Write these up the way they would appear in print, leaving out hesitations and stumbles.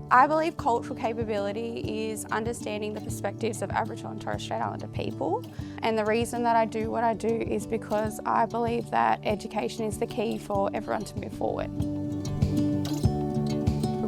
I believe cultural capability is understanding the perspectives of Aboriginal and Torres Strait Islander people. And the reason that I do what I do is because I believe that education is the key for everyone to move forward.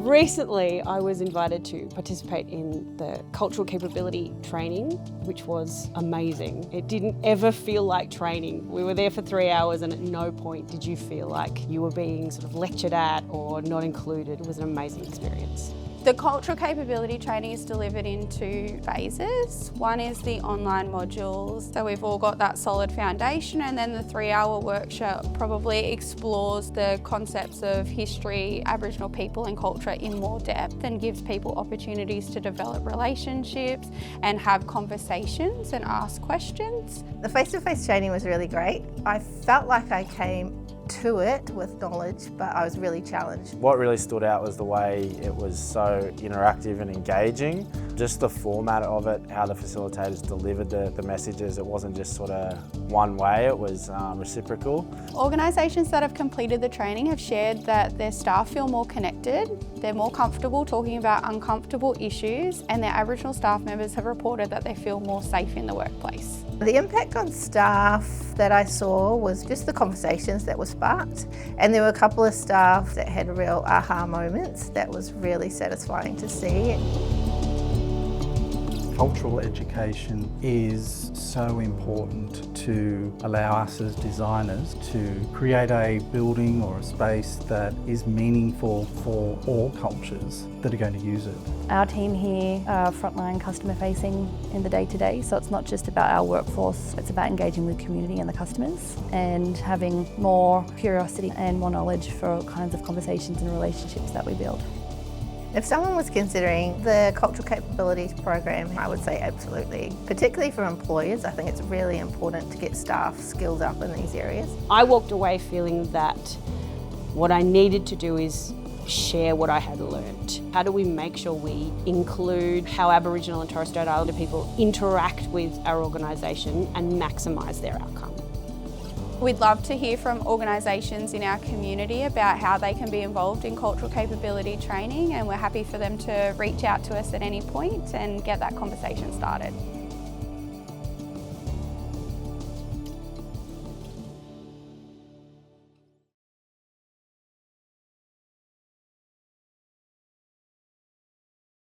Recently, I was invited to participate in the cultural capability training, which was amazing. It didn't ever feel like training. We were there for 3 hours and at no point did you feel like you were being sort of lectured at or not included. It was an amazing experience. The cultural capability training is delivered in 2 phases. One is the online modules, so we've all got that solid foundation, and then the 3-hour workshop probably explores the concepts of history, Aboriginal people and culture in more depth and gives people opportunities to develop relationships and have conversations and ask questions. The face-to-face training was really great. I felt like I came to it with knowledge, but I was really challenged. What really stood out was the way it was so interactive and engaging. Just the format of it, how the facilitators delivered the messages. It wasn't just sort of one way, it was reciprocal. Organisations that have completed the training have shared that their staff feel more connected, they're more comfortable talking about uncomfortable issues, and their Aboriginal staff members have reported that they feel more safe in the workplace. The impact on staff that I saw was just the conversations that were sparked, and there were a couple of staff that had real aha moments that was really satisfying to see. Cultural education is so important to allow us as designers to create a building or a space that is meaningful for all cultures that are going to use it. Our team here are frontline customer facing in the day-to-day, so it's not just about our workforce, it's about engaging with community and the customers and having more curiosity and more knowledge for kinds of conversations and relationships that we build. If someone was considering the Cultural Capabilities program, I would say absolutely. Particularly for employers, I think it's really important to get staff skills up in these areas. I walked away feeling that what I needed to do is share what I had learnt. How do we make sure we include how Aboriginal and Torres Strait Islander people interact with our organisation and maximise their outcome? We'd love to hear from organisations in our community about how they can be involved in cultural capability training, and we're happy for them to reach out to us at any point and get that conversation started.